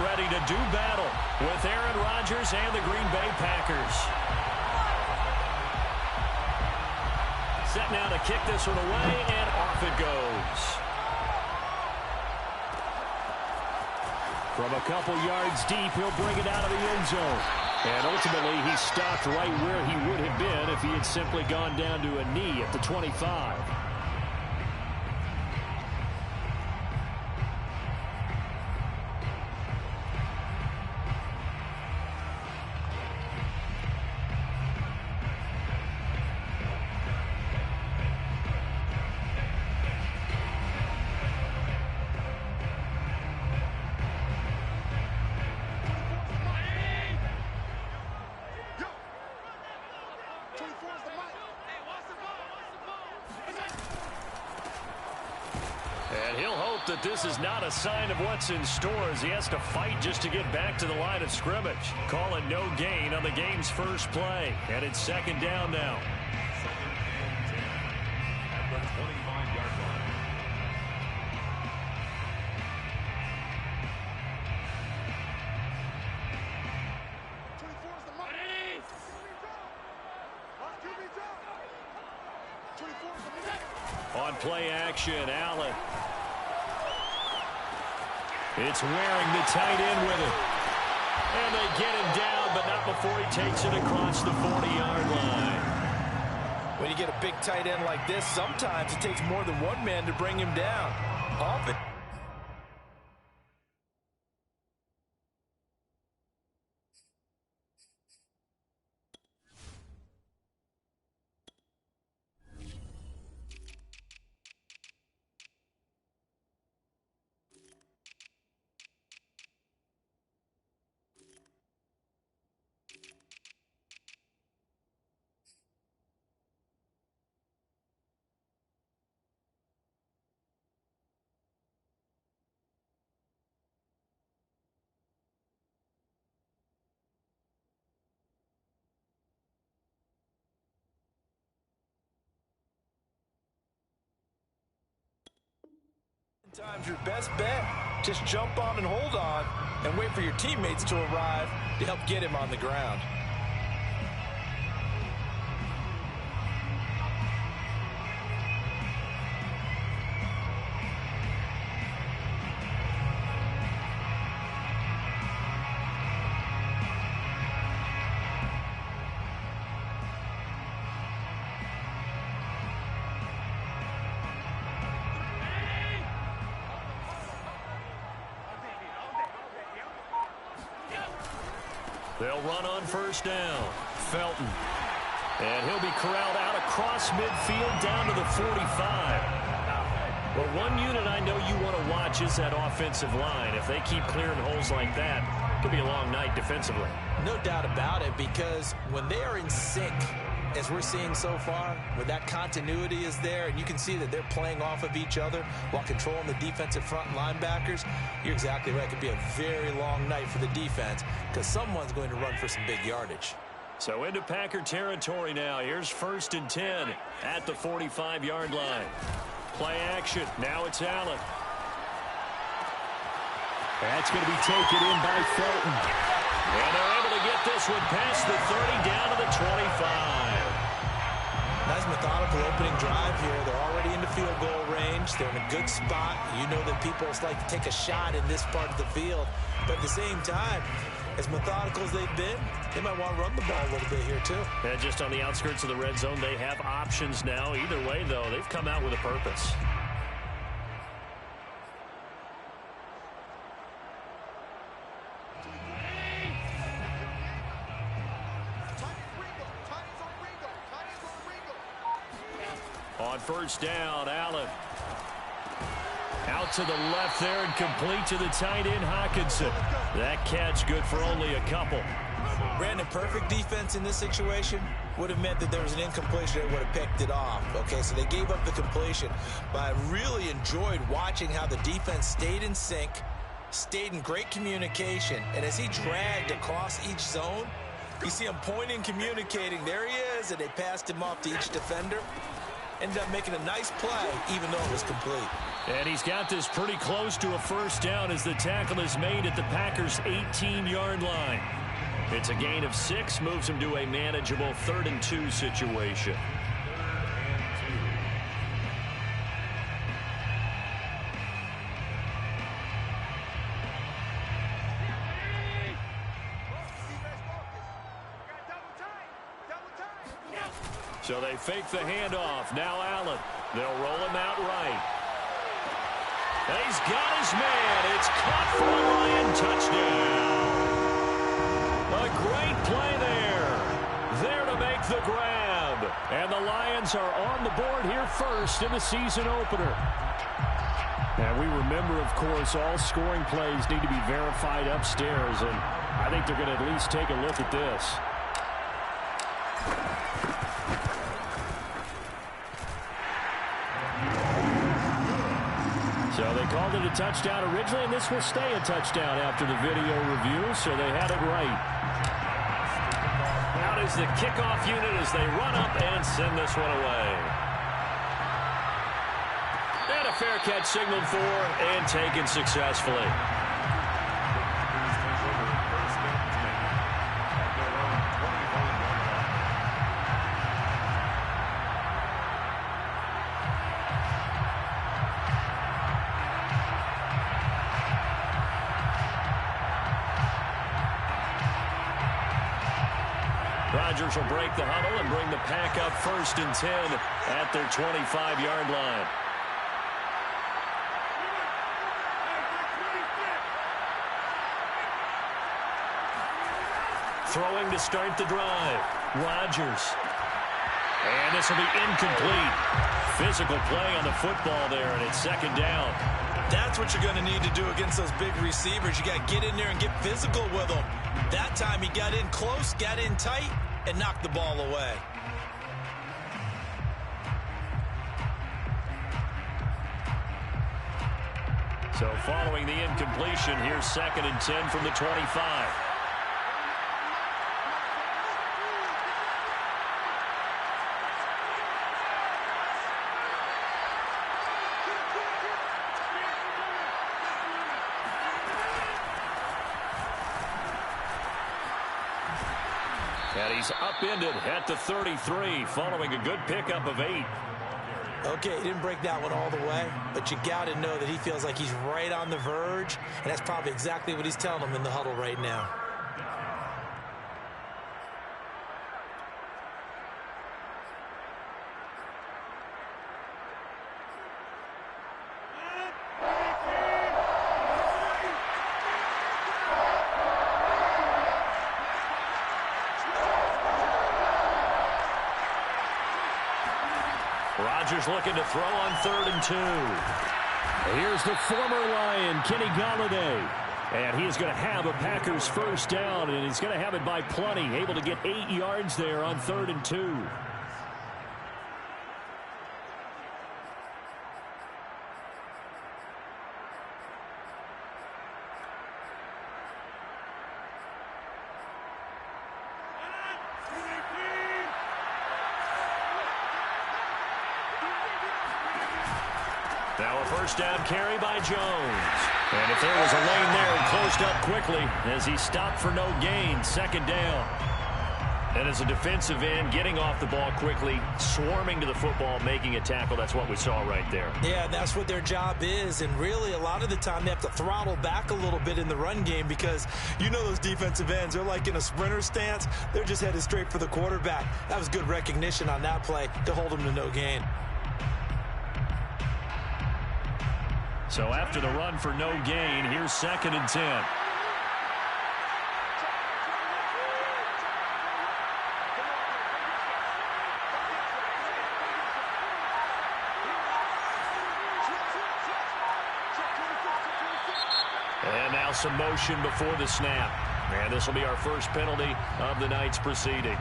ready to do battle with Aaron Rodgers and the Green Bay Packers. Set now to kick this one away, and off it goes. From a couple yards deep, he'll bring it out of the end zone. And ultimately, he stopped right where he would have been if he had simply gone down to a knee at the 25. And he'll hope that this is not a sign of what's in store as he has to fight just to get back to the line of scrimmage. Call it no gain on the game's first play. And it's second down now. At the 25-yard line. On play action, Allen. It's wearing the tight end with it. And they get him down, but not before he takes it across the 40-yard line. When you get a big tight end like this, sometimes it takes more than one man to bring him down. Often. Sometimes your best bet, just jump on and hold on and wait for your teammates to arrive to help get him on the ground. They'll run on first down. Felton. And he'll be corralled out across midfield down to the 45. Well, one unit I know you want to watch is that offensive line. If they keep clearing holes like that, it could be a long night defensively. No doubt about it, because when they are in sync, as we're seeing so far, when that continuity is there and you can see that they're playing off of each other while controlling the defensive front linebackers, you're exactly right. It could be a very long night for the defense because someone's going to run for some big yardage. So into Packer territory now. Here's 1st and 10 at the 45-yard line. Play action. Now it's Allen. That's going to be taken in by Felton. And they're able to get this one past the 30 down to the 25. Nice methodical opening drive here. They're already into field goal range. They're in a good spot. You know that people like to take a shot in this part of the field. But at the same time, as methodical as they've been, they might want to run the ball a little bit here too. And just on the outskirts of the red zone, they have options now. Either way, though, they've come out with a purpose. On first down, Allen. Out to the left there and complete to the tight end, Hockenson. That catch good for only a couple. Brandon, perfect defense in this situation would have meant that there was an incompletion that would have picked it off. Okay, so they gave up the completion. But I really enjoyed watching how the defense stayed in sync, stayed in great communication, and as he dragged across each zone, you see him pointing, communicating. There he is, and they passed him off to each defender. ended up making a nice play, even though it was complete. And he's got this pretty close to a first down as the tackle is made at the Packers' 18-yard line. It's a gain of 6, moves him to a manageable 3rd and 2 situation. So they fake the handoff. Now Allen. They'll roll him out right. And he's got his man. It's caught for a Lion touchdown. A great play there. There to make the grab. And the Lions are on the board here first in the season opener. And we remember, of course, all scoring plays need to be verified upstairs. And I think they're going to at least take a look at this. So they called it a touchdown originally, and this will stay a touchdown after the video review, so they had it right. Out is the kickoff unit as they run up and send this one away. And a fair catch signaled for and taken successfully. Rodgers will break the huddle and bring the Pack up 1st and 10 at their 25-yard line. Throwing to start the drive. Rodgers. And this will be incomplete. Physical play on the football there, and it's 2nd down. That's what you're going to need to do against those big receivers. You got to get in there and get physical with them. That time he got in close, got in tight, and knocked the ball away. So following the incompletion, here's 2nd and 10 from the 25. And he's upended at the 33 following a good pickup of 8. Okay, he didn't break that one all the way, but you got to know that he feels like he's right on the verge, and that's probably exactly what he's telling them in the huddle right now. Rodgers looking to throw on 3rd and 2. Here's the former Lion, Kenny Golladay. And he is going to have a Packers 1st down, and he's going to have it by plenty. Able to get 8 yards there on 3rd and 2. Now a 1st down carry by Jones. And if there was a lane there, it closed up quickly as he stopped for no gain. 2nd down. And as a defensive end, getting off the ball quickly, swarming to the football, making a tackle. That's what we saw right there. Yeah, that's what their job is. And really, a lot of the time, they have to throttle back a little bit in the run game because you know those defensive ends, they're like in a sprinter stance. They're just headed straight for the quarterback. That was good recognition on that play to hold them to no gain. So after the run for no gain, here's 2nd and 10. And now some motion before the snap. And this will be our first penalty of the night's proceedings.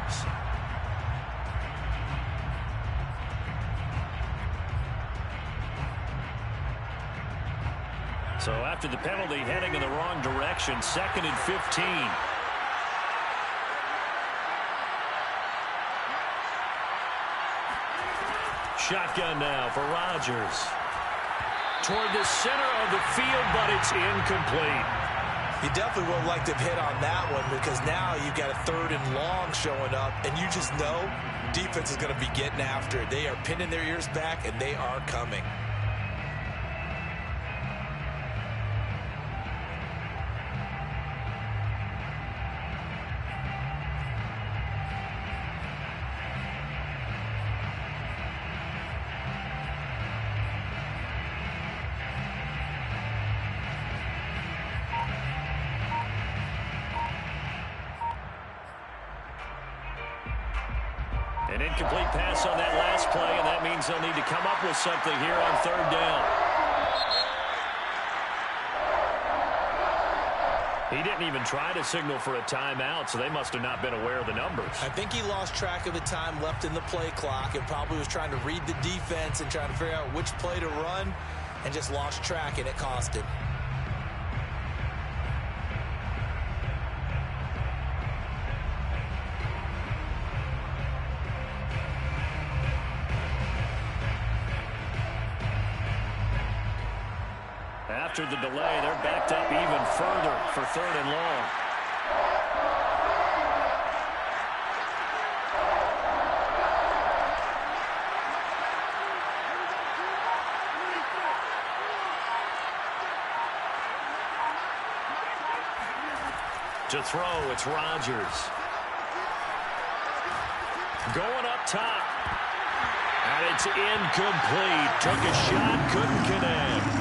So after the penalty, heading in the wrong direction, 2nd and 15. shotgun now for Rodgers. Toward the center of the field, but it's incomplete. You definitely would like to have hit on that one because now you've got a 3rd and long showing up, and you just know defense is going to be getting after it. They are pinning their ears back, and they are coming. An incomplete pass on that last play, and that means they'll need to come up with something here on 3rd down. He didn't even try to signal for a timeout, so they must have not been aware of the numbers. I think he lost track of the time left in the play clock and probably was trying to read the defense and trying to figure out which play to run and just lost track, and it cost him. After the delay, they're backed up even further for 3rd and long. To throw, it's Rodgers. Going up top. And it's incomplete. Took a shot, couldn't connect.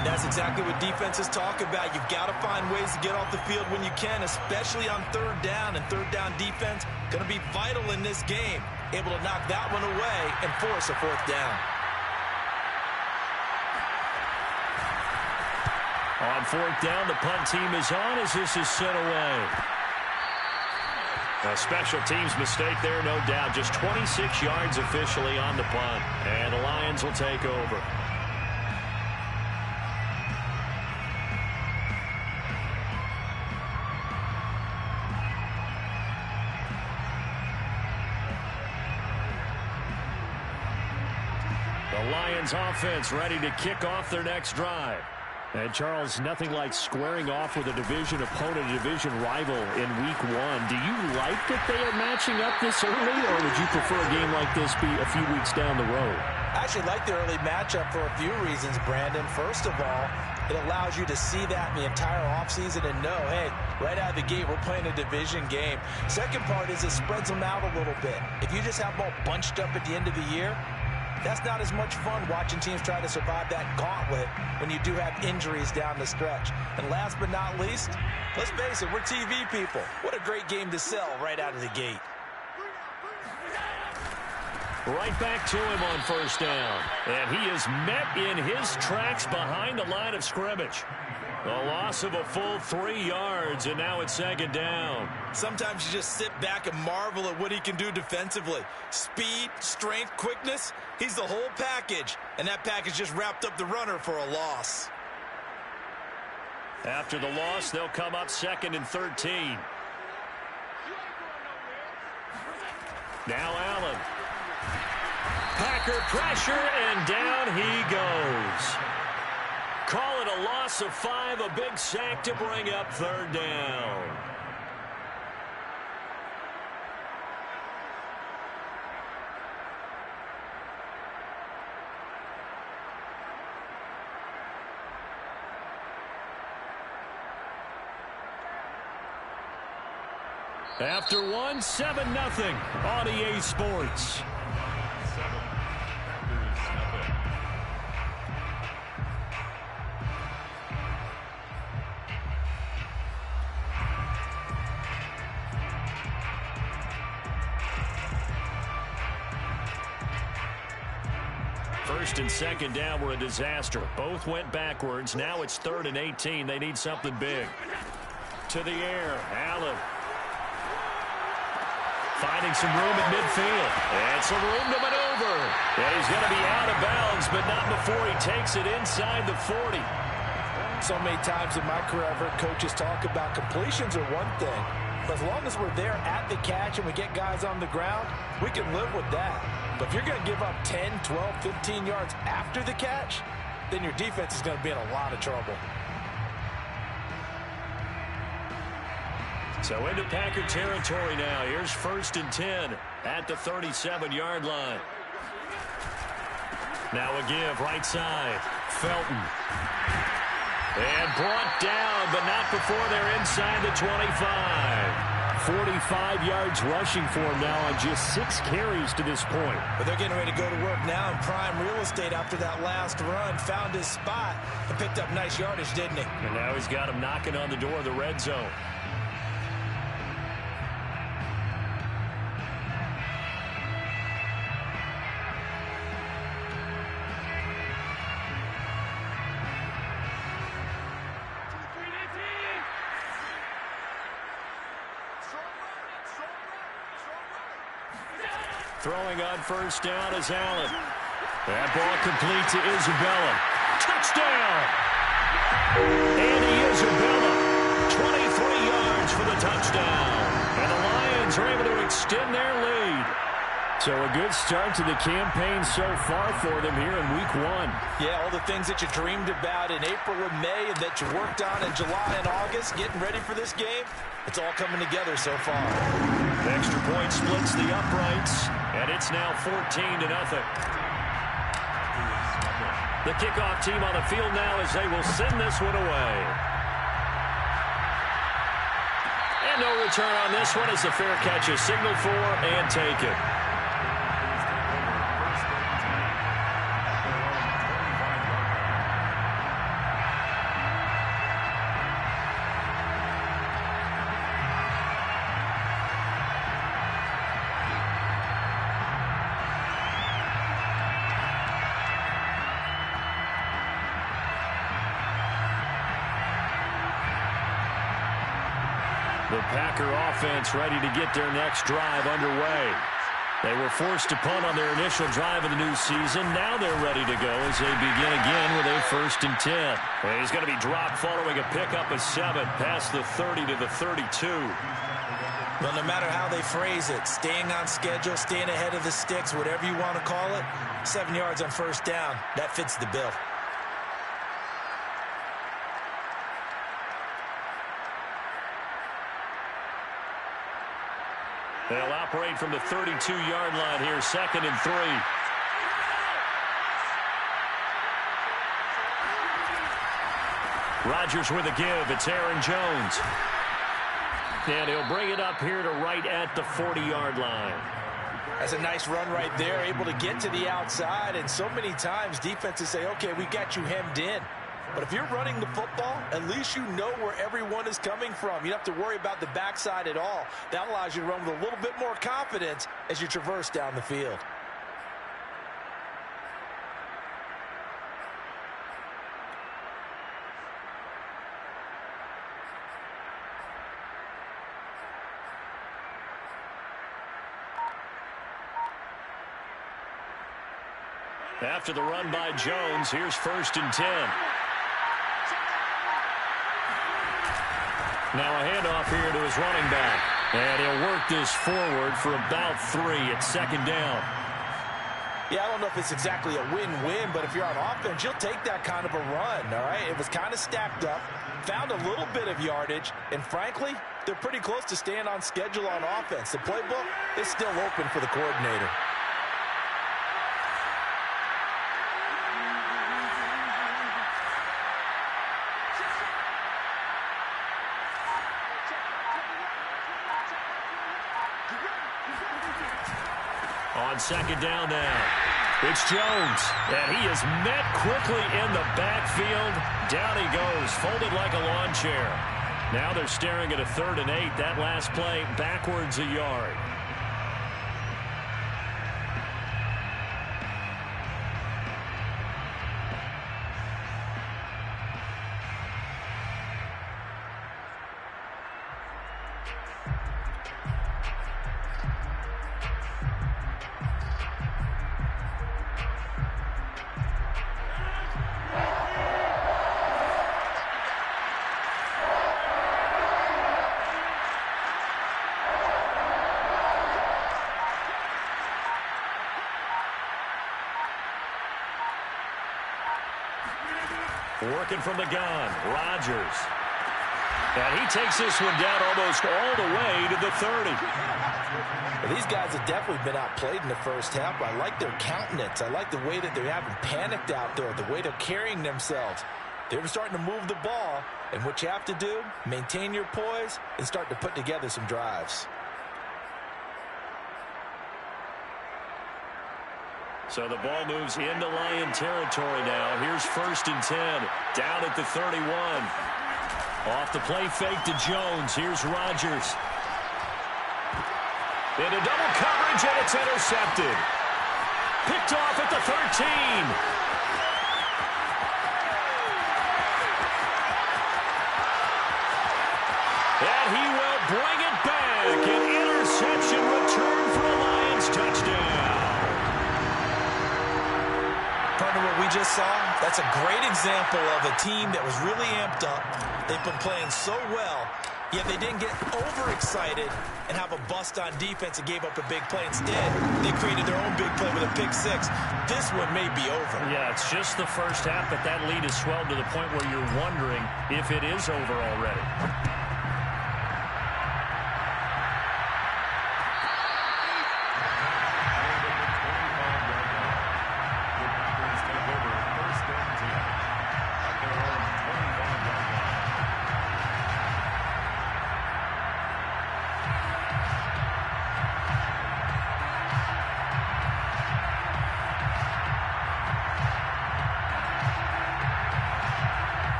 That's exactly what defenses talk about. You've got to find ways to get off the field when you can, especially on 3rd down. And 3rd down defense going to be vital in this game. Able to knock that one away and force a 4th down. On 4th down, the punt team is on as this is sent away. A special teams mistake there, no doubt. Just 26 yards officially on the punt. And the Lions will take over. The Lions offense ready to kick off their next drive. And, Charles, nothing like squaring off with a division opponent, a division rival in Week 1. Do you like that they are matching up this early, or would you prefer a game like this be a few weeks down the road? I actually like the early matchup for a few reasons, Brandon. First of all, it allows you to see that in the entire offseason and know, hey, right out of the gate, we're playing a division game. Second part is it spreads them out a little bit. If you just have them all bunched up at the end of the year, that's not as much fun watching teams try to survive that gauntlet when you do have injuries down the stretch. And last but not least, let's face it, we're TV people. What a great game to sell right out of the gate. Right back to him on 1st down. And he is met in his tracks behind the line of scrimmage. A loss of a full 3 yards, and now it's 2nd down. Sometimes you just sit back and marvel at what he can do defensively. Speed, strength, quickness, he's the whole package. And that package just wrapped up the runner for a loss. After the loss, they'll come up 2nd and 13. Now Allen. Packer pressure, and down he goes. Call it a loss of 5, a big sack to bring up 3rd down. After 1, 7-0 on EA Sports. First and 2nd down were a disaster. Both went backwards. Now it's 3rd and 18. They need something big. To the air. Allen. Finding some room at midfield. And some room to maneuver. And he's going to be out of bounds, but not before he takes it inside the 40. So many times in my career, I've heard coaches talk about completions are one thing, But as long as we're there at the catch and we get guys on the ground, we can live with that. But if you're going to give up 10, 12, 15 yards after the catch, then your defense is going to be in a lot of trouble. So into Packer territory now. Here's 1st and 10 at the 37-yard line. Now a give right side. Felton. And brought down, but not before they're inside the 25. 45 yards rushing for him now on just 6 carries to this point. But they're getting ready to go to work now in prime real estate after that last run. Found his spot and picked up nice yardage, didn't he? And now he's got him knocking on the door of the red zone. Throwing on 1st down is Allen. That ball complete to Isabella. Touchdown! Andy Isabella, 23 yards for the touchdown. And the Lions are able to extend their lead. So a good start to the campaign so far for them here in Week 1. Yeah, all the things that you dreamed about in April and May and that you worked on in July and August, getting ready for this game, it's all coming together so far. The extra point splits the uprights, and it's now 14-0. The kickoff team on the field now as they will send this one away. And no return on this one as the fair catch is signaled for and taken. The Packer offense ready to get their next drive underway. They were forced to punt on their initial drive of the new season. Now they're ready to go as they begin again with a 1st and 10. And he's going to be dropped following a pickup of 7 past the 30 to the 32. Well, no matter how they phrase it, staying on schedule, staying ahead of the sticks, whatever you want to call it, 7 yards on 1st down, that fits the bill. They'll operate from the 32-yard line here, 2nd and 3. Rodgers with a give. It's Aaron Jones. And he'll bring it up here to right at the 40-yard line. That's a nice run right there, able to get to the outside. And so many times defenses say, okay, we got you hemmed in. But if you're running the football, at least you know where everyone is coming from. You don't have to worry about the backside at all. That allows you to run with a little bit more confidence as you traverse down the field. After the run by Jones, here's 1st and 10. Now a handoff here to his running back. And he'll work this forward for about 3 at 2nd down. Yeah, I don't know if it's exactly a win-win, but if you're on offense, you'll take that kind of a run, all right? It was kind of stacked up, found a little bit of yardage, and frankly, they're pretty close to staying on schedule on offense. The playbook is still open for the coordinator. On 2nd down now, it's Jones, and he is met quickly in the backfield. Down he goes, folded like a lawn chair. Now they're staring at a 3rd and 8. That last play backwards a yard. Working from the gun, Rodgers. And he takes this one down almost all the way to the 30. Well, these guys have definitely been outplayed in the first half. I like their countenance. I like the way that they haven't panicked out there, the way they're carrying themselves. They're starting to move the ball, and what you have to do, maintain your poise and start to put together some drives. So the ball moves into Lion territory now. Here's 1st and 10, down at the 31. Off the play fake to Jones. Here's Rodgers. Into double coverage, and it's intercepted. Picked off at the 13. And he will bring it back. An interception return for a Lions touchdown. Partner, what we just saw, that's a great example of a team that was really amped up. They've been playing so well, yet they didn't get overexcited and have a bust on defense and gave up a big play. Instead, they created their own big play with a pick six. This one may be over. Yeah, it's just the first half, but that lead has swelled to the point where you're wondering if it is over already.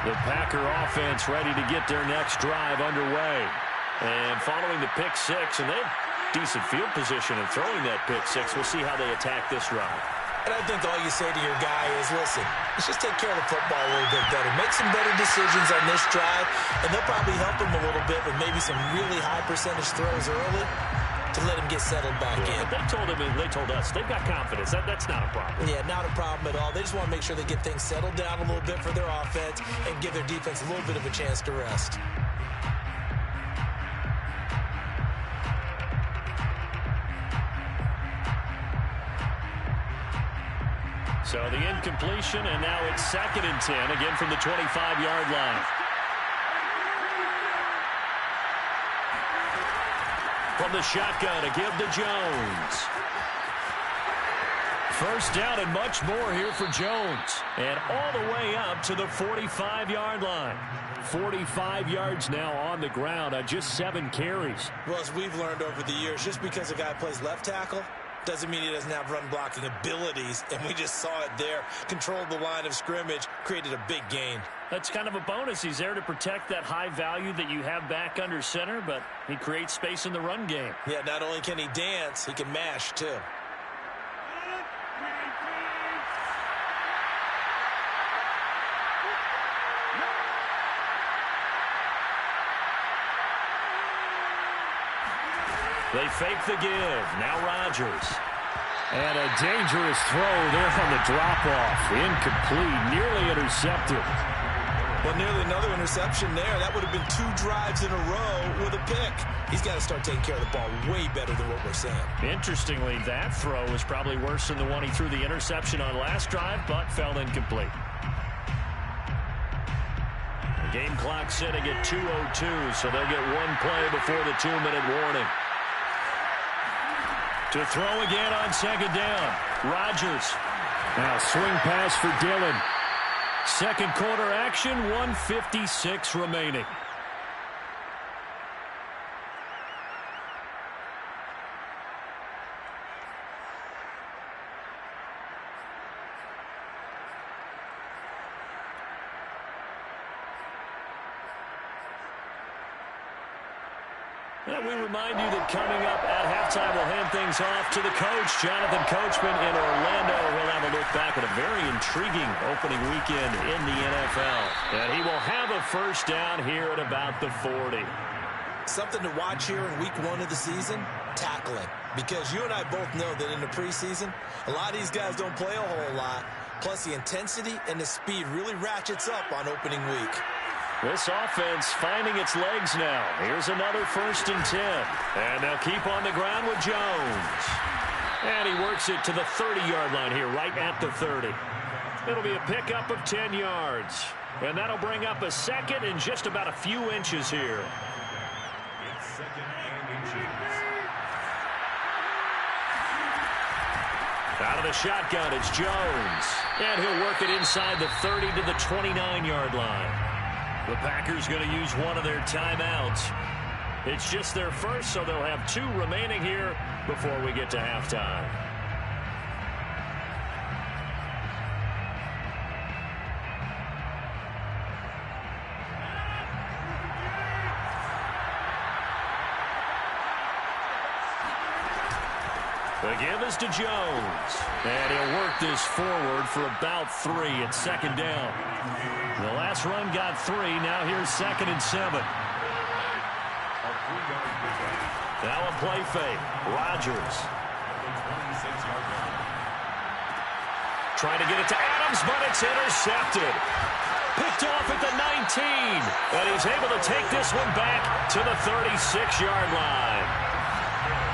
The Packer offense ready to get their next drive underway. And following the pick six, and they have decent field position in throwing that pick six. We'll see how they attack this drive. And I think all you say to your guy is, listen, let's just take care of the football a little bit better. Make some better decisions on this drive, and they'll probably help him a little bit with maybe some really high percentage throws early to let him get settled back in. But they told us they've got confidence. That's not a problem. Yeah, not a problem at all. They just want to make sure they get things settled down a little bit for their offense and give their defense a little bit of a chance to rest. So the incompletion, and now it's 2nd and 10, again from the 25-yard line. From the shotgun, a give to Jones. First down and much more here for Jones. And all the way up to the 45-yard line. 45 yards now on the ground on just 7 carries. Well, as we've learned over the years, just because a guy plays left tackle doesn't mean he doesn't have run-blocking abilities, and we just saw it there. Controlled the line of scrimmage, created a big gain. That's kind of a bonus. He's there to protect that high value that you have back under center, but he creates space in the run game. Yeah, not only can he dance, he can mash, too. They fake the give. Now Rodgers. And a dangerous throw there on the drop-off. Incomplete. Nearly intercepted. Well, nearly another interception there. That would have been 2 drives in a row with a pick. He's got to start taking care of the ball way better than what we're saying. Interestingly, that throw was probably worse than the one he threw the interception on last drive, but fell incomplete. The game clock sitting at 2:02, so they'll get one play before the 2-minute warning. To throw again on 2nd down. Rodgers. Now swing pass for Dillon. Second quarter action, 1:56 remaining. And we remind you that coming up at halftime, we'll hand things off to the coach, Jonathan Coachman in Orlando. He'll have a look back at a very intriguing opening weekend in the NFL. And he will have a first down here at about the 40. Something to watch here in week 1 of the season, tackling. Because you and I both know that in the preseason, a lot of these guys don't play a whole lot. Plus, the intensity and the speed really ratchets up on opening week. This offense finding its legs now. Here's another 1st and 10. And they'll keep on the ground with Jones. And he works it to the 30-yard line here, right at the 30. It'll be a pickup of 10 yards. And that'll bring up a 2nd and just about a few inches here. It's 2nd and inches. Out of the shotgun, it's Jones. And he'll work it inside the 30 to the 29-yard line. The Packers going to use one of their timeouts. It's just their first, so they'll have 2 remaining here before we get to halftime. The give is to Jones. And he'll work this forward for about 3 at 2nd down. The last run got 3. Now here's 2nd and 7. Now a play fake. Rodgers. Trying to get it to Adams, but it's intercepted. Picked off at the 19. And he's able to take this one back to the 36-yard line.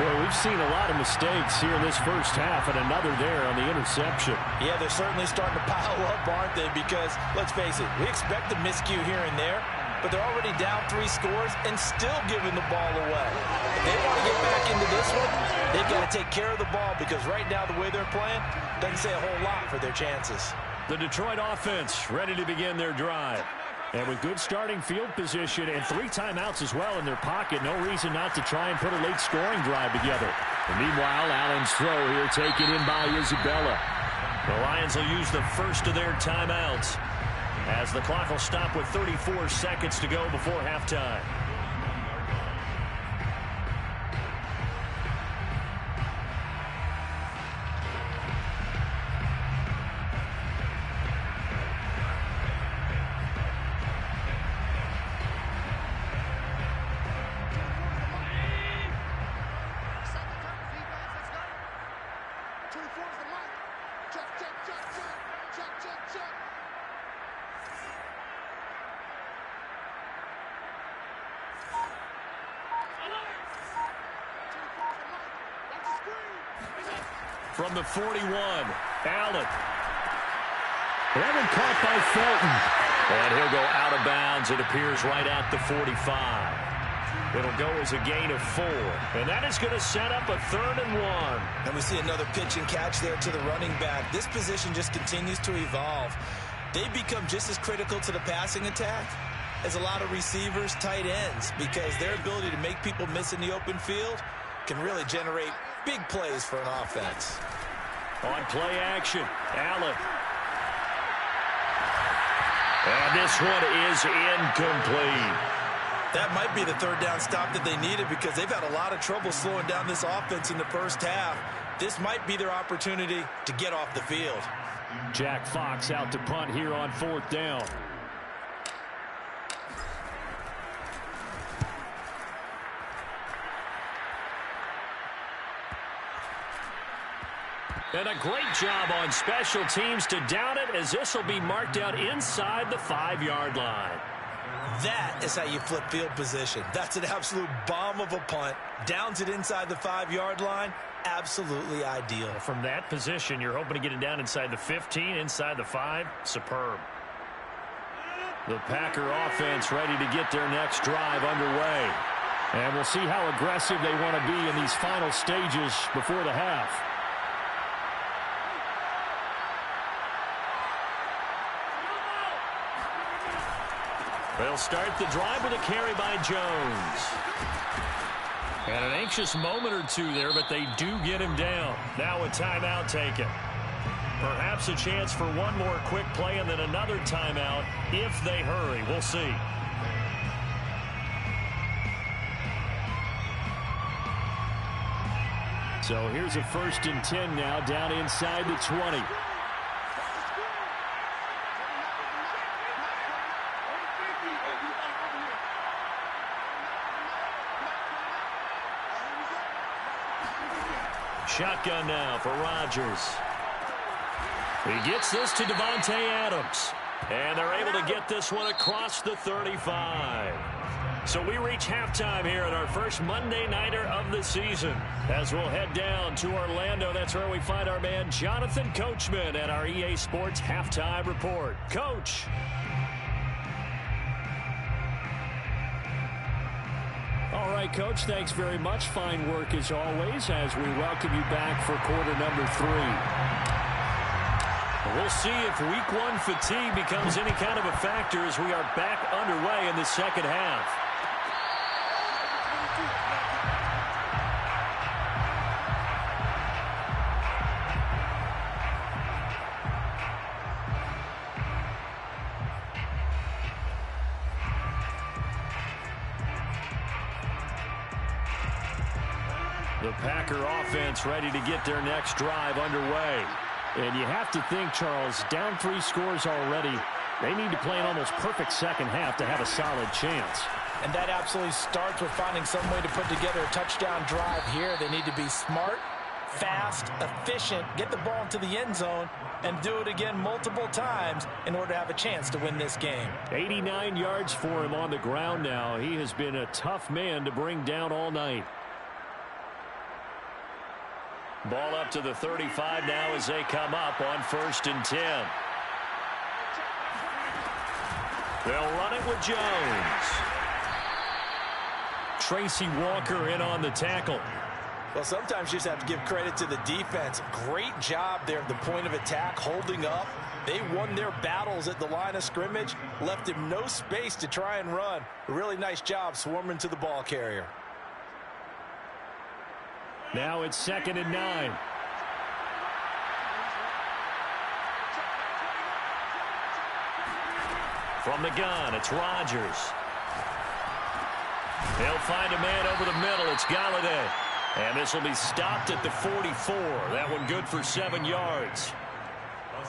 Well, we've seen a lot of mistakes here in this first half, and another there on the interception. Yeah, they're certainly starting to pile up, aren't they? Because, let's face it, we expect a miscue here and there, but they're already down 3 scores and still giving the ball away. If they want to get back into this one, they've got to take care of the ball, because right now the way they're playing doesn't say a whole lot for their chances. The Detroit offense ready to begin their drive. And with good starting field position and 3 timeouts as well in their pocket, no reason not to try and put a late scoring drive together. And meanwhile, Allen's throw here taken in by Isabella. The Lions will use the first of their timeouts as the clock will stop with 34 seconds to go before halftime. From the 41, Allen. That one caught by Felton. And he'll go out of bounds. It appears right at the 45. It'll go as a gain of 4. And that is going to set up a 3rd and 1. And we see another pitch and catch there to the running back. This position just continues to evolve. They become just as critical to the passing attack as a lot of receivers, tight ends, because their ability to make people miss in the open field can really generate big plays for an offense. On play action, Allen. And this one is incomplete. That might be the 3rd down stop that they needed, because they've had a lot of trouble slowing down this offense in the first half. This might be their opportunity to get off the field. Jack Fox out to punt here on 4th down. And a great job on special teams to down it, as this will be marked out inside the 5-yard line. That is how you flip field position. That's an absolute bomb of a punt. Downs it inside the 5-yard line. Absolutely ideal. From that position, you're hoping to get it down inside the 15, inside the 5. Superb. The Packer offense ready to get their next drive underway. And we'll see how aggressive they want to be in these final stages before the half. They'll start the drive with a carry by Jones. And an anxious moment or 2 there, but they do get him down. Now a timeout taken. Perhaps a chance for one more quick play and then another timeout if they hurry. We'll see. So here's a 1st and 10 now, down inside the 20. Shotgun now for Rodgers. He gets this to Davante Adams. And they're able to get this one across the 35. So we reach halftime here at our first Monday Nighter of the season. As we'll head down to Orlando, that's where we find our man Jonathan Coachman at our EA Sports Halftime Report. Coach. All right, Coach, thanks very much. Fine work as always as we welcome you back for quarter number 3. We'll see if week 1 fatigue becomes any kind of a factor as we are back underway in the second half. The Packer offense ready to get their next drive underway. And you have to think, Charles, down 3 scores already. They need to play an almost perfect second half to have a solid chance. And that absolutely starts with finding some way to put together a touchdown drive here. They need to be smart, fast, efficient, get the ball into the end zone, and do it again multiple times in order to have a chance to win this game. 89 yards for him on the ground now. He has been a tough man to bring down all night. Ball up to the 35 now as they come up on 1st and 10. They'll run it with Jones. Tracy Walker in on the tackle. Well, sometimes you just have to give credit to the defense. Great job there at the point of attack, holding up. They won their battles at the line of scrimmage, left him no space to try and run. A really nice job swarming to the ball carrier. Now it's 2nd and 9. From the gun, it's Rodgers. They'll find a man over the middle. It's Galladay. And this will be stopped at the 44. That one good for 7 yards.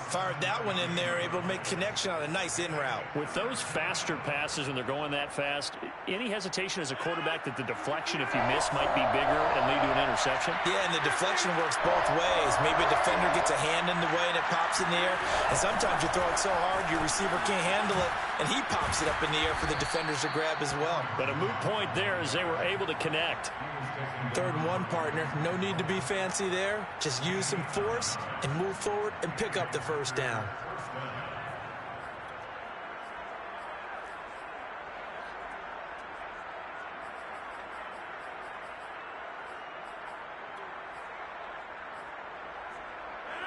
Fired that one in there, able to make connection on a nice in route. With those faster passes when they're going that fast, any hesitation as a quarterback that the deflection, if you miss, might be bigger and lead to an interception? Yeah, and the deflection works both ways. Maybe a defender gets a hand in the way and it pops in the air. And sometimes you throw it so hard your receiver can't handle it, and he pops it up in the air for the defenders to grab as well. But a moot point there as they were able to connect. 3rd and 1, partner. No need to be fancy there. Just use some force and move forward and pick up the 1st down.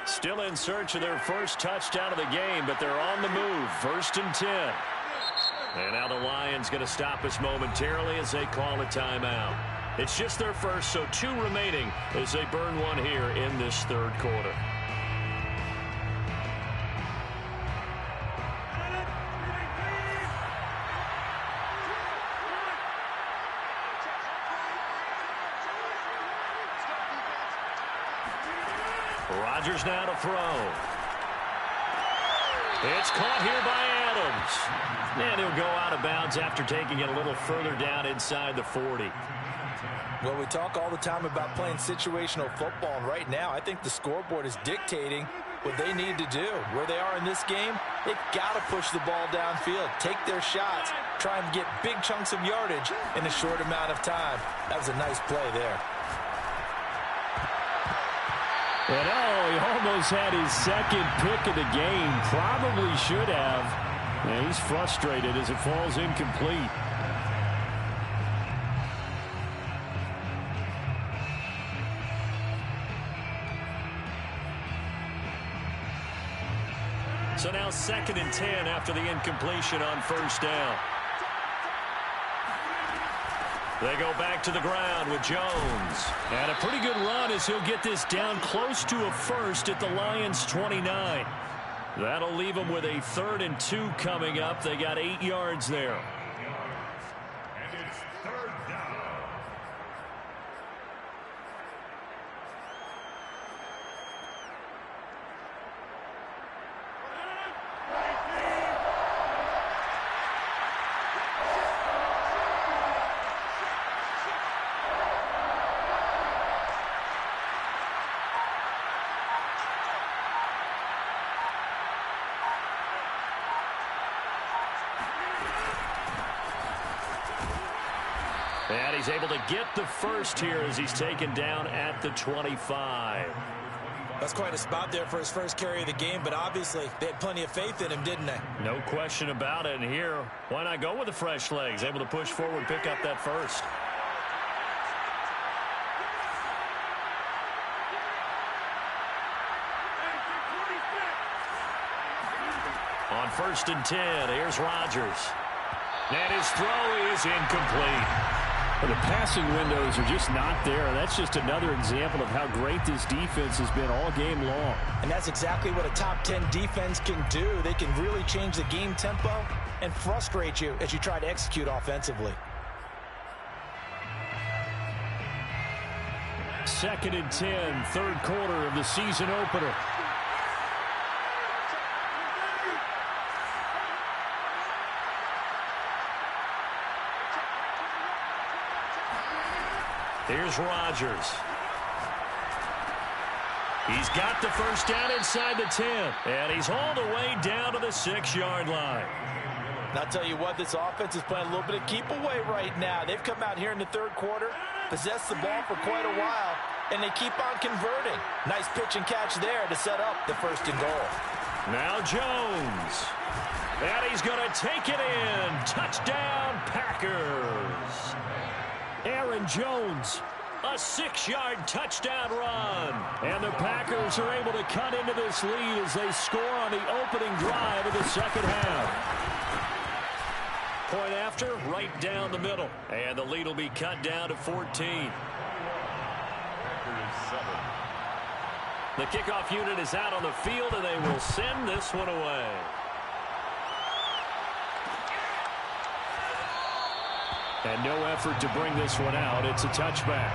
Still in search of their first touchdown of the game, but they're on the move. 1st and 10. And now the Lions going to stop us momentarily as they call a timeout. It's just their first, so 2 remaining as they burn one here in this 3rd quarter. Rodgers now to throw. It's caught here by Adams. And he'll go out of bounds after taking it a little further down inside the 40. Well, we talk all the time about playing situational football, and right now I think the scoreboard is dictating what they need to do. Where they are in this game, they've got to push the ball downfield, take their shots, try and get big chunks of yardage in a short amount of time. That was a nice play there. And he almost had his 2nd pick of the game. Probably should have. And he's frustrated as it falls incomplete. So now 2nd and 10 after the incompletion on 1st down. They go back to the ground with Jones. And a pretty good run as he'll get this down close to a 1st at the Lions' 29. That'll leave them with a 3rd and 2 coming up. They got 8 yards there. And it's 3rd down. And he's able to get the first here as he's taken down at the 25. That's quite a spot there for his first carry of the game, but obviously they had plenty of faith in him, didn't they? No question about it. And here, why not go with the fresh legs? Able to push forward, pick up that first. On 1st and 10, here's Rodgers. And his throw is incomplete. Well, the passing windows are just not there. That's just another example of how great this defense has been all game long. And that's exactly what a top 10 defense can do. They can really change the game tempo and frustrate you as you try to execute offensively. 2nd and 10, third quarter of the season opener. Here's Rodgers. He's got the first down inside the 10. And he's all the way down to the 6-yard line. And I'll tell you what, this offense is playing a little bit of keep away right now. They've come out here in the third quarter, possessed the ball for quite a while, and they keep on converting. Nice pitch and catch there to set up the 1st and goal. Now Jones. And he's going to take it in. Touchdown, Packers. Aaron Jones, a 6-yard touchdown run. And the Packers are able to cut into this lead as they score on the opening drive of the second half. Point after, right down the middle. And the lead will be cut down to 14. The kickoff unit is out on the field, and they will send this one away. And no effort to bring this one out. It's a touchback.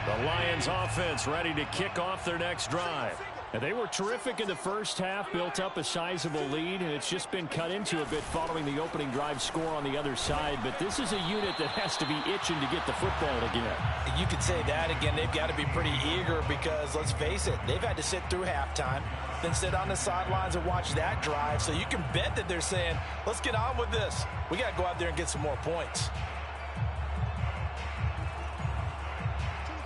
The Lions offense ready to kick off their next drive. And they were terrific in the first half, built up a sizable lead, and it's just been cut into a bit following the opening drive score on the other side. But this is a unit that has to be itching to get the football again. You could say that again. They've got to be pretty eager because, let's face it, they've had to sit through halftime, then sit on the sidelines and watch that drive. So you can bet that they're saying, let's get on with this. We got to go out there and get some more points.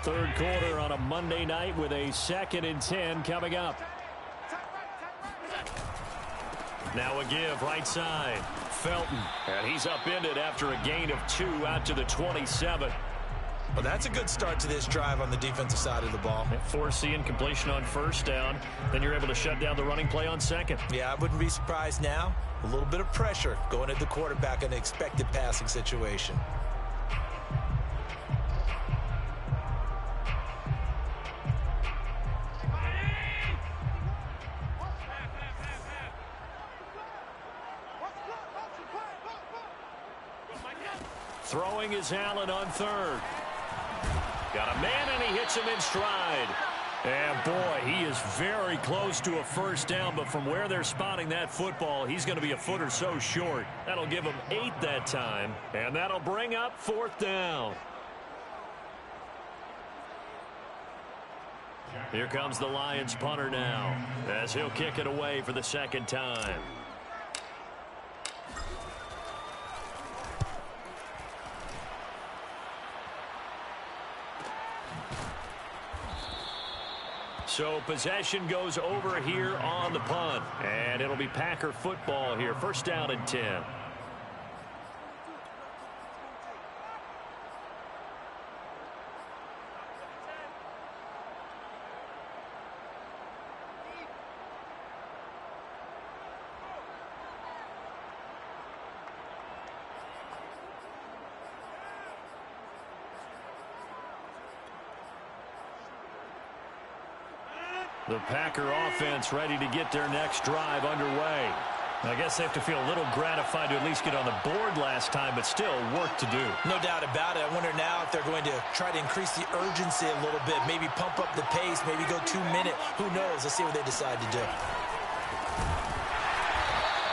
Third quarter on a Monday night with a 2nd and 10 coming up. Now a give right side. Felton. And he's upended after a gain of 2 out to the 27. Well, that's a good start to this drive on the defensive side of the ball. Forcing incompletion on 1st down. Then you're able to shut down the running play on 2nd. Yeah, I wouldn't be surprised now. A little bit of pressure going at the quarterback in an expected passing situation. Throwing is Allen on 3rd. Got a man, and he hits him in stride. And, boy, he is very close to a 1st down, but from where they're spotting that football, he's going to be a foot or so short. That'll give him 8 that time, and that'll bring up 4th down. Here comes the Lions punter now, as he'll kick it away for the 2nd time. So possession goes over here on the punt. And it'll be Packer football here. 1st down and 10. The Packer offense ready to get their next drive underway. I guess they have to feel a little gratified to at least get on the board last time, but still work to do. No doubt about it. I wonder now if they're going to try to increase the urgency a little bit, maybe pump up the pace, maybe go 2-minute. Who knows? Let's see what they decide to do.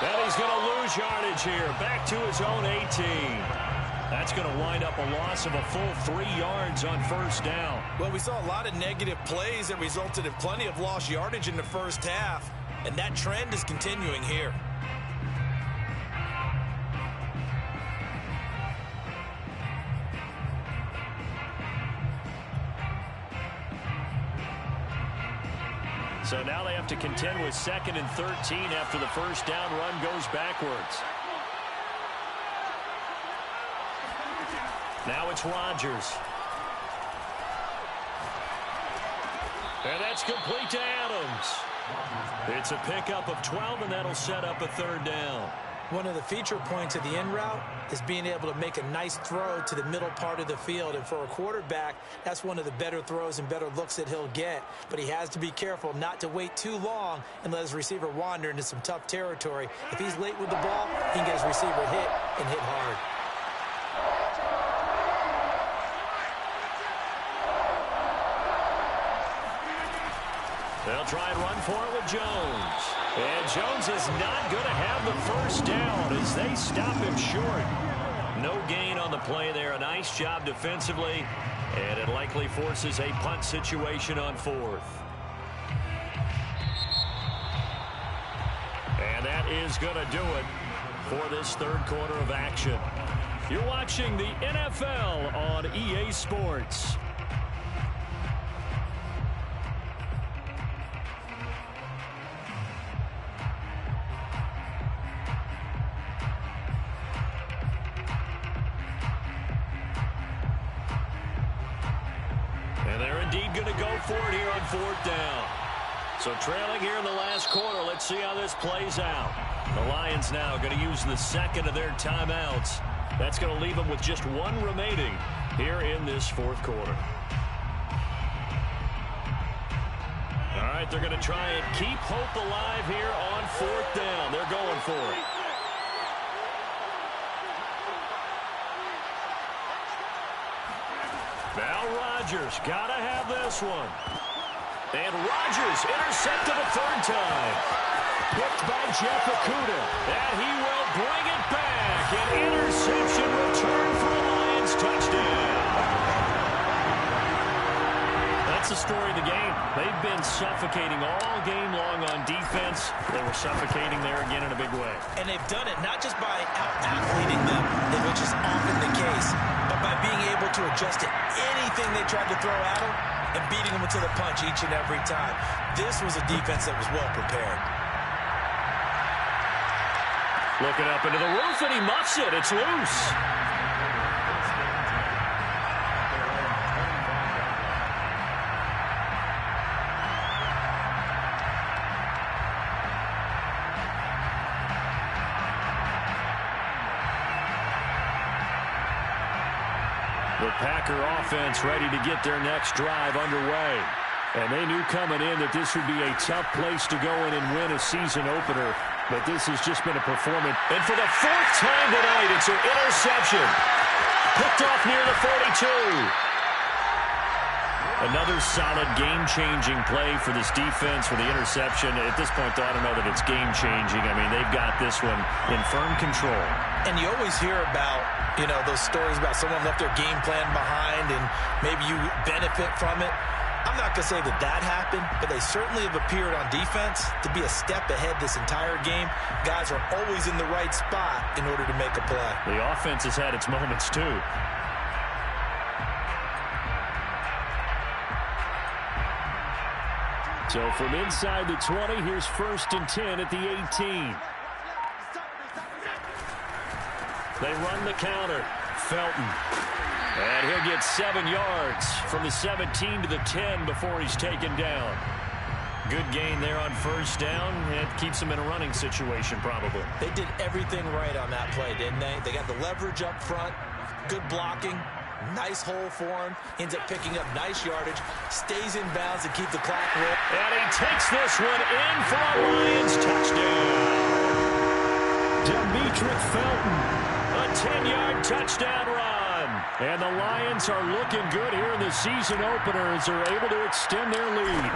And he's going to lose yardage here. Back to his own 18. That's going to wind up a loss of a full 3 yards on first down. Well, we saw a lot of negative plays that resulted in plenty of lost yardage in the first half, and that trend is continuing here. So now they have to contend with 2nd and 13 after the first down run goes backwards. Now it's Rodgers. And that's complete to Adams. It's a pickup of 12, and that'll set up a 3rd down. One of the feature points of the in route is being able to make a nice throw to the middle part of the field. And for a quarterback, that's one of the better throws and better looks that he'll get. But he has to be careful not to wait too long and let his receiver wander into some tough territory. If he's late with the ball, he can get his receiver hit and hit hard. They'll try and run for it with Jones. And Jones is not going to have the first down as they stop him short. No gain on the play there. A nice job defensively. And it likely forces a punt situation on 4th. And that is going to do it for this 3rd quarter of action. You're watching the NFL on EA Sports. Going to go for it here on 4th down. So trailing here in the last quarter. Let's see how this plays out. The Lions now going to use the 2nd of their timeouts. That's going to leave them with just 1 remaining here in this 4th quarter. All right, they're going to try and keep hope alive here on 4th down. They're going for it. Now Rodgers got to have this one. And Rodgers intercepted a 3rd time. Picked by Jeff Okudah. And he will bring it back. An interception return for a Lions touchdown. That's the story of the game. They've been suffocating all game long on defense. They were suffocating there again in a big way. And they've done it not just by out-athleting them, which is often the case, but by being able to adjust to anything they tried to throw at them and beating them into the punch each and every time. This was a defense that was well prepared. Looking up into the roof, and he muffs it. It's loose. The Packer offense ready to get their next drive underway. And they knew coming in that this would be a tough place to go in and win a season opener. But this has just been a performance. And for the 4th time tonight, it's an interception. Picked off near the 42. Another solid game-changing play for this defense for the interception. At this point, though, I don't know that it's game-changing. I mean, they've got this one in firm control. And you always hear about, you know, those stories about someone left their game plan behind and maybe you benefit from it. I'm not going to say that that happened, but they certainly have appeared on defense to be a step ahead this entire game. Guys are always in the right spot in order to make a play. The offense has had its moments, too. So from inside the 20, here's 1st and 10 at the 18. They run the counter. Felton. And he'll get 7 yards from the 17 to the 10 before he's taken down. Good gain there on 1st down. It keeps them in a running situation, probably. They did everything right on that play, didn't they? They got the leverage up front, good blocking, nice hole for him, ends up picking up nice yardage, stays in bounds to keep the clock rolling. And he takes this one in for a Lions touchdown. Demetric Felton, a 10-yard touchdown run. And the Lions are looking good here in the season opener as they're able to extend their lead.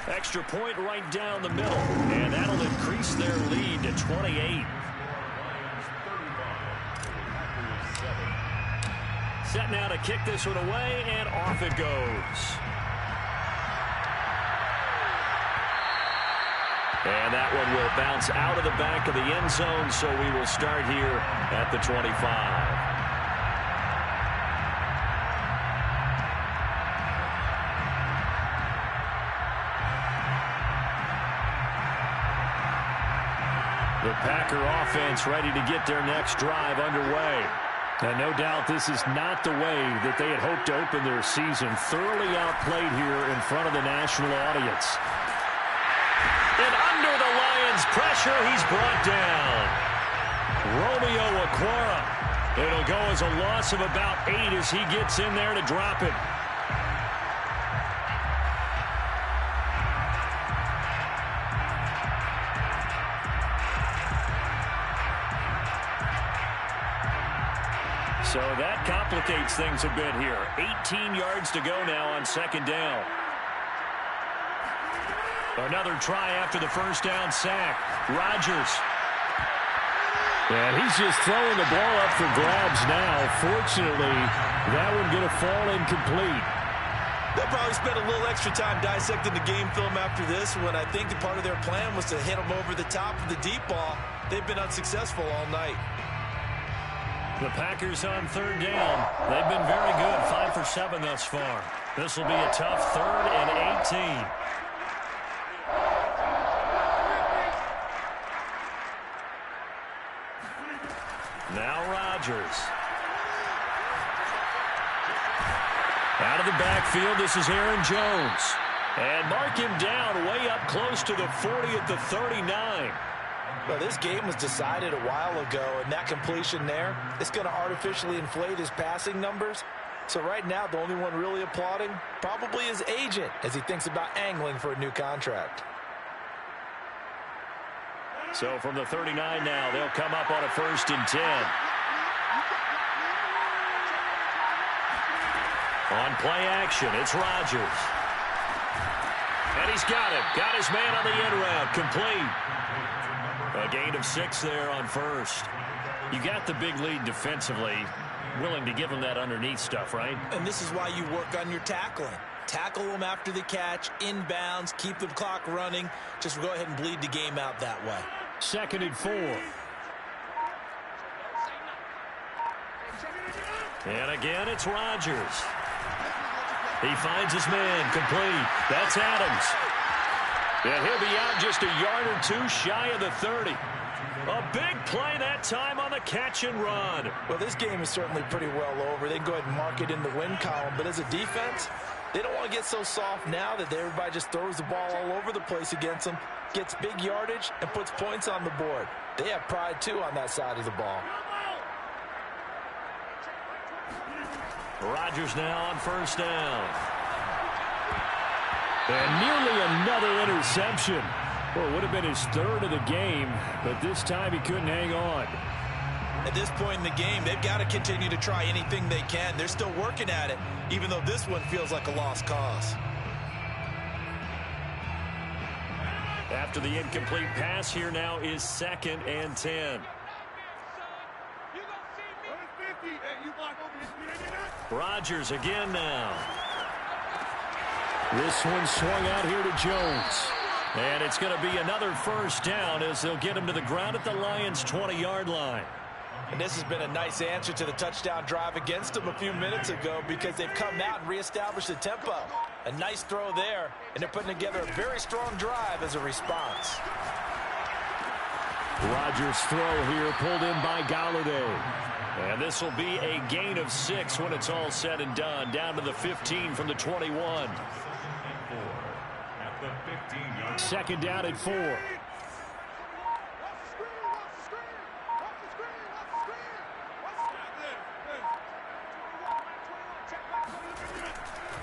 Extra point right down the middle, and that'll increase their lead to 28. Set now to kick this one away, and off it goes. And that one will bounce out of the back of the end zone, so we will start here at the 25. The Packer offense ready to get their next drive underway. And no doubt this is not the way that they had hoped to open their season. Thoroughly outplayed here in front of the national audience. And under the Lions' pressure, he's brought down. Romeo Okwara. It'll go as a loss of about 8 as he gets in there to drop it. So that complicates things a bit here. 18 yards to go now on second down. Another try after the first down sack. Rodgers. And he's just throwing the ball up for grabs now. Fortunately, that one going to fall incomplete. They'll probably spend a little extra time dissecting the game film after this when I think part of their plan was to hit them over the top of the deep ball. They've been unsuccessful all night. The Packers on third down. They've been very good, 5 for 7 thus far. This will be a tough 3rd and 18. Now Rodgers. Out of the backfield, this is Aaron Jones. And mark him down way up close to the 40 at the 39. Well, this game was decided a while ago, and that completion there, it's going to artificially inflate his passing numbers. So right now, the only one really applauding probably his agent as he thinks about angling for a new contract. So from the 39 now, they'll come up on a 1st and 10. On play action, it's Rodgers. And he's got it. Got his man on the end route. Complete. A gain of 6 there on 1st. You got the big lead defensively. Willing to give him that underneath stuff, right? And this is why you work on your tackling. Tackle them after the catch, inbounds, keep the clock running. Just go ahead and bleed the game out that way. 2nd and 4. And again, it's Rodgers. He finds his man, complete. That's Adams. And he'll be out just a yard or 2 shy of the 30. A big play that time on the catch and run. Well, this game is certainly pretty well over. They can go ahead and mark it in the win column. But as a defense, they don't want to get so soft now that everybody just throws the ball all over the place against them, gets big yardage, and puts points on the board. They have pride, too, on that side of the ball. Rodgers now on 1st down. And nearly another interception. Well, it would have been his 3rd of the game, but this time he couldn't hang on. At this point in the game, they've got to continue to try anything they can. They're still working at it, even though this one feels like a lost cause. After the incomplete pass, here now is 2nd and 10. Rodgers again now. This one swung out here to Jones. And it's going to be another 1st down as they'll get him to the ground at the Lions' 20-yard line. And this has been a nice answer to the touchdown drive against them a few minutes ago because they've come out and reestablished the tempo. A nice throw there, and they're putting together a very strong drive as a response. Rodgers' throw here pulled in by Golladay. And this will be a gain of 6 when it's all said and done. Down to the 15 from the 21. 2nd down at 4.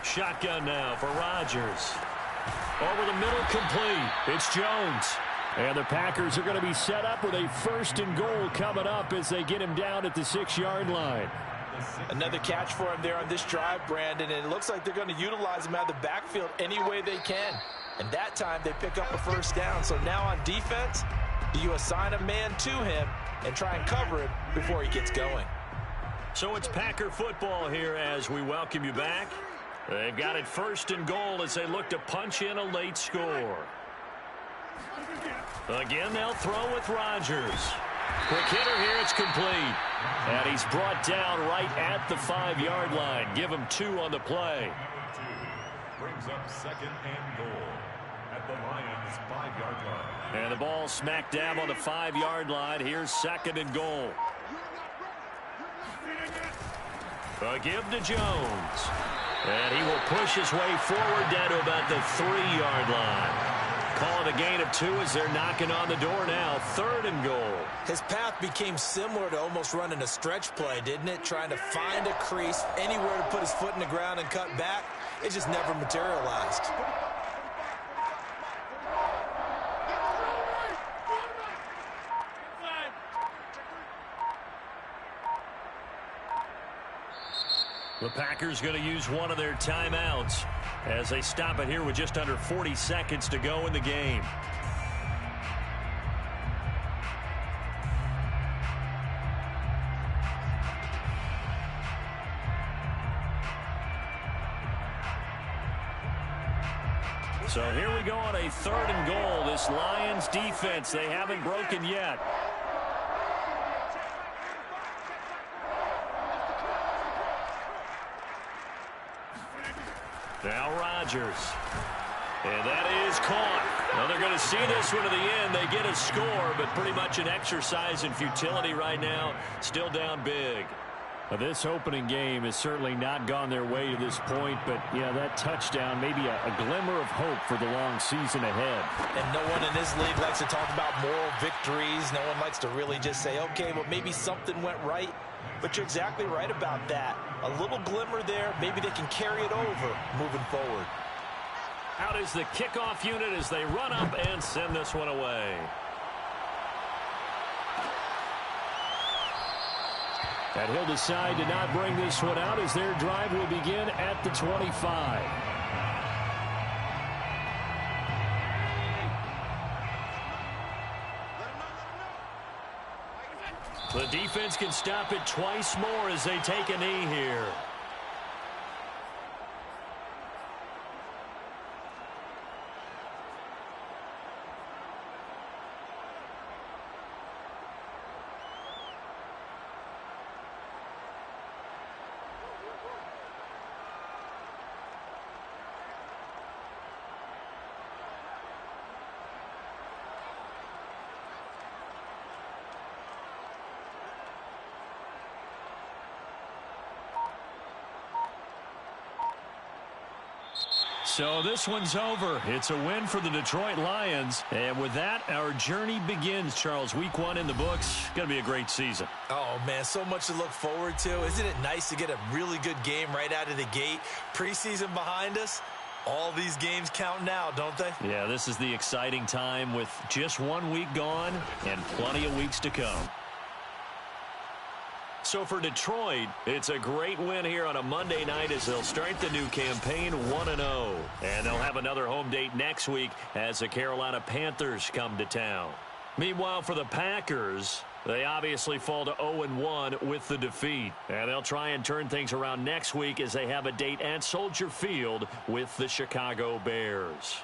Shotgun now for Rodgers. Over the middle, complete. It's Jones. And the Packers are going to be set up with a 1st and goal coming up as they get him down at the 6-yard line. Another catch for him there on this drive, Brandon, and it looks like they're going to utilize him out of the backfield any way they can. And that time they pick up a 1st down. So now on defense, you assign a man to him and try and cover him before he gets going. So it's Packer football here as we welcome you back. They've got it 1st and goal as they look to punch in a late score. Again, they'll throw with Rodgers. Quick hitter here, it's complete. And he's brought down right at the 5-yard line. Give him 2 on the play. Brings up 2nd and goal at the Lions' 5-yard line. And the ball smack dab on the 5-yard line. Here's 2nd and goal. A give to Jones. And he will push his way forward down to about the 3-yard line. Call it a gain of 2 as they're knocking on the door now. 3rd and goal. His path became similar to almost running a stretch play, didn't it? Trying to find a crease, anywhere to put his foot in the ground and cut back. It just never materialized. The Packers going to use one of their timeouts as they stop it here with just under 40 seconds to go in the game. So here we go on a 3rd and goal. This Lions defense, they haven't broken yet. Now Rodgers. And that is caught. Now they're going to see this one to the end. They get a score, but pretty much an exercise in futility right now. Still down big. Well, this opening game has certainly not gone their way to this point, but, yeah, that touchdown, maybe a glimmer of hope for the long season ahead. And no one in this league likes to talk about moral victories. No one likes to really just say, okay, well, maybe something went right. But you're exactly right about that. A little glimmer there. Maybe they can carry it over moving forward. Out is the kickoff unit as they run up and send this one away. And he'll decide to not bring this one out as their drive will begin at the 25. The defense can stop it twice more as they take a knee here. So this one's over. It's a win for the Detroit Lions. And with that, our journey begins, Charles. Week 1 in the books. Going to be a great season. Oh, man, so much to look forward to. Isn't it nice to get a really good game right out of the gate? Preseason behind us. All these games count now, don't they? Yeah, this is the exciting time with just 1 week gone and plenty of weeks to come. So for Detroit, it's a great win here on a Monday night as they'll start the new campaign 1-0. And they'll have another home date next week as the Carolina Panthers come to town. Meanwhile, for the Packers, they obviously fall to 0-1 with the defeat. And they'll try and turn things around next week as they have a date at Soldier Field with the Chicago Bears.